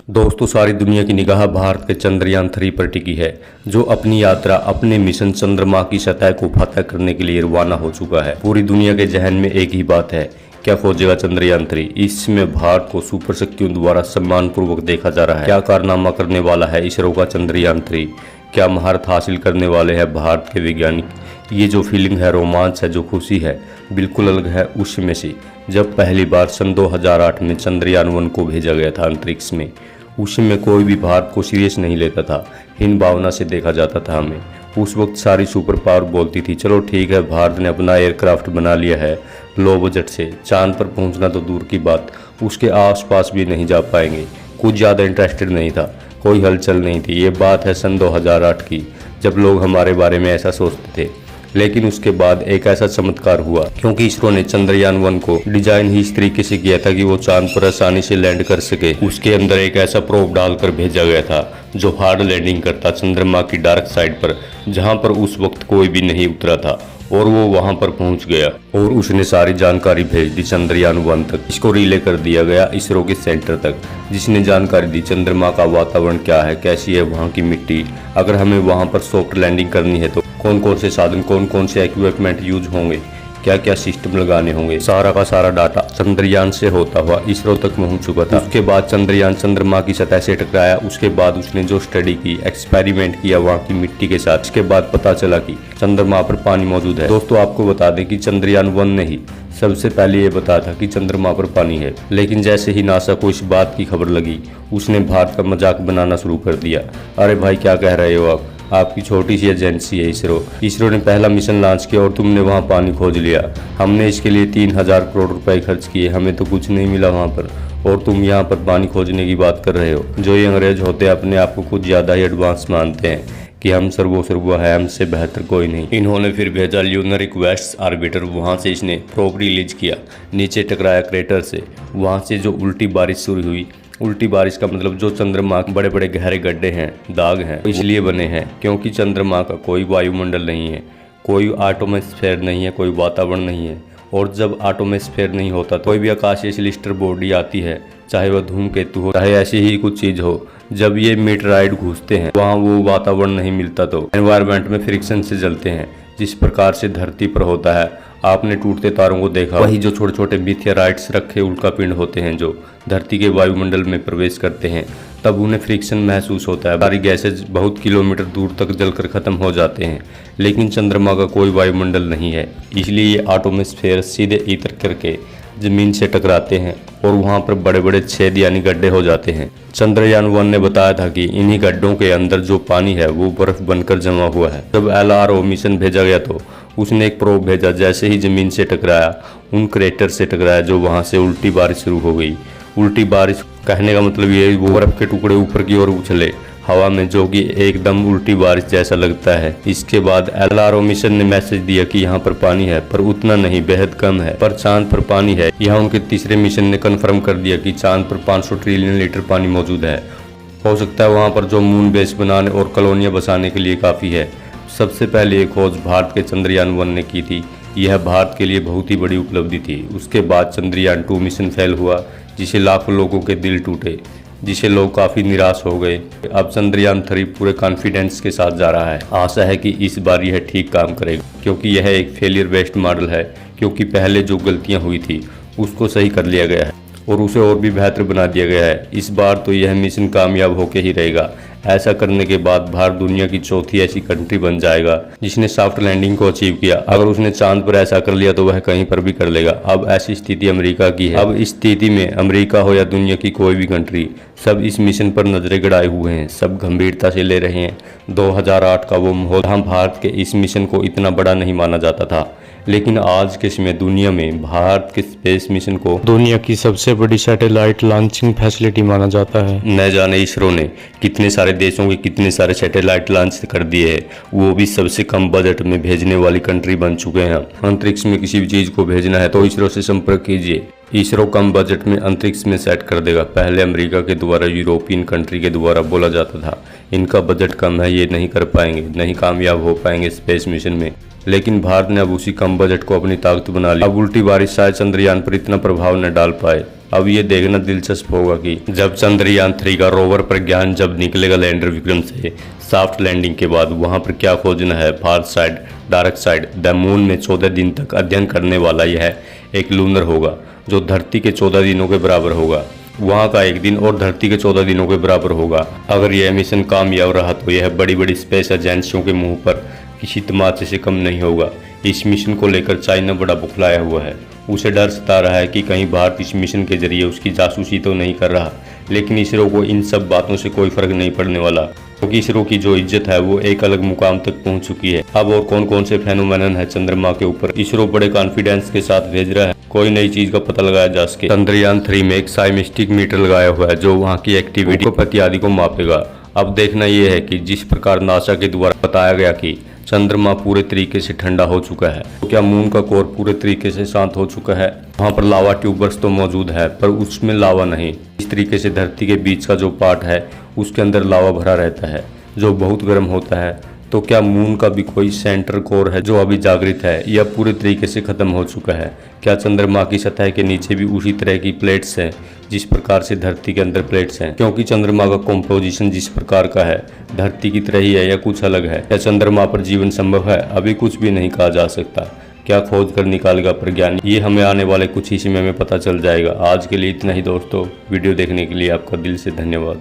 दोस्तों, सारी दुनिया की निगाह भारत के चंद्रयान 3 पर टिकी है, जो अपनी यात्रा अपने मिशन चंद्रमा की सतह को फतह करने के लिए रवाना हो चुका है। पूरी दुनिया के जहन में एक ही बात है, क्या खोजेगा चंद्रयान 3। इसमें भारत को सुपर शक्तियों द्वारा सम्मानपूर्वक देखा जा रहा है। क्या कारनामा करने वाला है इसरो का चंद्रयान 3, क्या महारत हासिल करने वाले हैं भारत के वैज्ञानिक। ये जो फीलिंग है, रोमांच है, जो खुशी है, बिल्कुल अलग है उसमें से जब पहली बार सन 2008 में चंद्रयान 1 को भेजा गया था अंतरिक्ष में। उसमें कोई भी भारत को सीरियस नहीं लेता था, हीन भावना से देखा जाता था हमें। उस वक्त सारी सुपर पावर बोलती थी, चलो ठीक है, भारत ने अपना एयरक्राफ्ट बना लिया है लो बजट से, चांद पर पहुंचना तो दूर की बात, उसके आसपास भी नहीं जा पाएंगे। कुछ ज़्यादा इंटरेस्टेड नहीं था, कोई हलचल नहीं थी। ये बात है सन 2008 की, जब लोग हमारे बारे में ऐसा सोचते थे। लेकिन उसके बाद एक ऐसा चमत्कार हुआ, क्योंकि इसरो ने चंद्रयान 1 को डिजाइन ही इस तरीके से किया था कि वो चांद पर आसानी से लैंड कर सके। उसके अंदर एक ऐसा प्रोब डालकर भेजा गया था जो हार्ड लैंडिंग करता चंद्रमा की डार्क साइड पर, जहां पर उस वक्त कोई भी नहीं उतरा था, और वो वहां पर पहुंच गया और उसने सारी जानकारी भेज दी चंद्रयान 1 तक। इसको रिले कर दिया गया इसरो के सेंटर तक, जिसने जानकारी दी चंद्रमा का वातावरण क्या है, कैसी है वहां की मिट्टी, अगर हमें वहां पर सॉफ्ट लैंडिंग करनी है तो कौन कौन से साधन, कौन कौन से इक्विपमेंट यूज होंगे, क्या क्या सिस्टम लगाने होंगे। सारा का सारा डाटा चंद्रयान से होता हुआ इसरो तक पहुंच चुका था। उसके बाद चंद्रयान चंद्रमा की सतह से टकराया। उसके बाद उसने जो स्टडी की, एक्सपेरिमेंट किया वहां की मिट्टी के साथ, उसके बाद पता चला कि चंद्रमा पर पानी मौजूद है। दोस्तों, आपको बता दें कि चंद्रयान 1 ने ही सबसे पहले ये बताया था कि चंद्रमा पर पानी है। लेकिन जैसे ही नासा को इस बात की खबर लगी, उसने भारत का मजाक बनाना शुरू कर दिया। अरे भाई, क्या कह रहे हो आप, आपकी छोटी सी एजेंसी है इसरो ने पहला मिशन लॉन्च किया और तुमने वहां पानी खोज लिया। हमने इसके लिए 3000 करोड़ रुपए खर्च किए, हमें तो कुछ नहीं मिला वहां पर, और तुम यहाँ पर पानी खोजने की बात कर रहे हो। जो ये अंग्रेज होते हैं, अपने आप को कुछ ज्यादा ही एडवांस मानते हैं कि हम सर्वों है, हमसे बेहतर कोई नहीं। इन्होंने फिर भेजा ल्यूनर रिक्वेस्ट आर्बिटर, वहां से इसने प्रोब रिलीज किया, नीचे टकराया क्रेटर से, वहां से जो उल्टी बारिश शुरू हुई। उल्टी बारिश का मतलब जो चंद्रमा के बड़े बड़े गहरे गड्ढे हैं, दाग हैं, इसलिए बने हैं क्योंकि चंद्रमा का कोई वायुमंडल नहीं है, कोई एटमॉस्फेयर नहीं है, कोई वातावरण नहीं है। और जब एटमॉस्फेयर नहीं होता तो कोई भी आकाशीय सिलिस्टर बॉडी आती है, चाहे वह धूमकेतु हो, चाहे ऐसी ही कुछ चीज हो, जब ये मीटराइड घुसते हैं वहाँ वो वातावरण नहीं मिलता तो एनवायरनमेंट में फ्रिक्शन से जलते हैं, जिस प्रकार से धरती पर होता है। आपने टूटते तारों को देखा, वही जो छोटे छोटे मीथियोराइट्स रखे उल्कापिंड होते हैं जो धरती के वायुमंडल में प्रवेश करते हैं, तब उन्हें फ्रिक्शन महसूस होता है। सारी गैसेज बहुत किलोमीटर दूर तक जलकर खत्म हो जाते हैं। लेकिन चंद्रमा का कोई वायुमंडल नहीं है, इसलिए ये एटमॉस्फेयर सीधे ईथर करके जमीन से टकराते हैं और वहां पर बड़े बड़े छेद यानी गड्ढे हो जाते हैं। चंद्रयान 1 ने बताया था कि इन्हीं गड्ढों के अंदर जो पानी है वो बर्फ बनकर जमा हुआ है। जब LRO मिशन भेजा गया तो उसने एक प्रोब भेजा, जैसे ही जमीन से टकराया, उन क्रेटर से टकराया, जो वहां से उल्टी बारिश शुरू हो गई। उल्टी बारिश कहने का मतलब ये, वो बर्फ के टुकड़े ऊपर की ओर उछले हवा में, जो कि एकदम उल्टी बारिश जैसा लगता है। इसके बाद LRO मिशन ने मैसेज दिया कि यहाँ पर पानी है, पर उतना नहीं, बेहद कम है, पर चांद पर पानी है। यहाँ उनके तीसरे मिशन ने कंफर्म कर दिया कि चांद पर 500 ट्रिलियन लीटर पानी मौजूद है। हो सकता है वहाँ पर जो मून बेस बनाने और कॉलोनियाँ बसाने के लिए काफ़ी है। सबसे पहले ये खोज भारत के चंद्रयान 1 ने की थी। यह भारत के लिए बहुत ही बड़ी उपलब्धि थी। उसके बाद चंद्रयान 2 मिशन फेल हुआ, जिसे लाखों लोगों के दिल टूटे, जिसे लोग काफ़ी निराश हो गए। अब चंद्रयान 3 पूरे कॉन्फिडेंस के साथ जा रहा है। आशा है कि इस बार यह ठीक काम करेगा, क्योंकि यह एक फेलियर बेस्ड मॉडल है, क्योंकि पहले जो गलतियां हुई थी उसको सही कर लिया गया है और उसे और भी बेहतर बना दिया गया है। इस बार तो यह मिशन कामयाब होकर ही रहेगा। ऐसा करने के बाद भारत दुनिया की चौथी ऐसी कंट्री बन जाएगा जिसने सॉफ्ट लैंडिंग को अचीव किया। अगर उसने चांद पर ऐसा कर लिया तो वह कहीं पर भी कर लेगा। अब ऐसी स्थिति अमेरिका की है। अब इस स्थिति में अमेरिका हो या दुनिया की कोई भी कंट्री, सब इस मिशन पर नजरें गड़ाए हुए हैं, सब गंभीरता से ले रहे हैं। 2008 का वो माहौल, जहाँ भारत के इस मिशन को इतना बड़ा नहीं माना जाता था, लेकिन आज के समय दुनिया में भारत के स्पेस मिशन को दुनिया की सबसे बड़ी सैटेलाइट लॉन्चिंग फैसिलिटी माना जाता है। न जाने इसरो ने कितने सारे देशों के कितने सारे सैटेलाइट लॉन्च कर दिए हैं, वो भी सबसे कम बजट में भेजने वाली कंट्री बन चुके हैं। अंतरिक्ष में किसी भी चीज को भेजना है तो इसरो से संपर्क कीजिए। इसरो कम बजट में अंतरिक्ष में सेट कर देगा। पहले अमेरिका के द्वारा, यूरोपियन कंट्री के द्वारा बोला जाता था इनका बजट कम है, ये नहीं कर पाएंगे, नहीं कामयाब हो पाएंगे स्पेस मिशन में। लेकिन भारत ने अब उसी कम बजट को अपनी ताकत बना ली। अब उल्टी बारिश शायद चंद्रयान पर इतना प्रभाव न डाल पाए, अब ये देखना दिलचस्प होगा कि जब चंद्रयान 3 का रोवर प्रज्ञान जब निकलेगा लैंडर विक्रम से सॉफ्ट लैंडिंग के बाद वहां पर क्या खोजना है। फार side, dark side, the moon में 14 दिन तक अध्ययन करने वाला यह एक लूनर होगा जो धरती के 14 दिनों के बराबर होगा। वहां का एक दिन और धरती के 14 दिनों के बराबर होगा। अगर यह मिशन कामयाब रहा तो यह बड़ी बड़ी स्पेस एजेंसियों के मुंह पर किसी तमाचे से कम नहीं होगा। इस मिशन को लेकर चाइना बड़ा बुखलाया हुआ है। उसे डर सता रहा है कि कहीं भारत इस मिशन के जरिए उसकी जासूसी तो नहीं कर रहा। लेकिन इसरो को इन सब बातों से कोई फर्क नहीं पड़ने वाला, क्योंकि इसरो की जो इज्जत है वो एक अलग मुकाम तक पहुंच चुकी है। अब और कौन कौन से फेनोमेनन है चंद्रमा के ऊपर इसरो बड़े कॉन्फिडेंस के साथ भेज रहा है, कोई नई चीज का पता लगाया जा सके। चंद्रयान 3 में एक साइमेस्टिक मीटर लगाया हुआ है जो वहाँ की एक्टिविटी को इत्यादि को मापेगा। अब देखना यह है कि जिस प्रकार नासा के द्वारा बताया गया कि चंद्रमा पूरे तरीके से ठंडा हो चुका है, तो क्या मून का कोर पूरे तरीके से शांत हो चुका है। वहाँ पर लावा ट्यूबर्स तो मौजूद है पर उसमें लावा नहीं। इस तरीके से धरती के बीच का जो पार्ट है उसके अंदर लावा भरा रहता है जो बहुत गर्म होता है। तो क्या मून का भी कोई सेंटर कोर है जो अभी जागृत है या पूरे तरीके से खत्म हो चुका है। क्या चंद्रमा की सतह के नीचे भी उसी तरह की प्लेट्स हैं जिस प्रकार से धरती के अंदर प्लेट्स हैं, क्योंकि चंद्रमा का कॉम्पोजिशन जिस प्रकार का है धरती की तरह ही है या कुछ अलग है। क्या चंद्रमा पर जीवन संभव है, अभी कुछ भी नहीं कहा जा सकता। क्या खोज कर निकालेगा प्रज्ञान, ये हमें आने वाले कुछ ही समय में पता चल जाएगा। आज के लिए इतना ही दोस्तों, वीडियो देखने के लिए आपका दिल से धन्यवाद।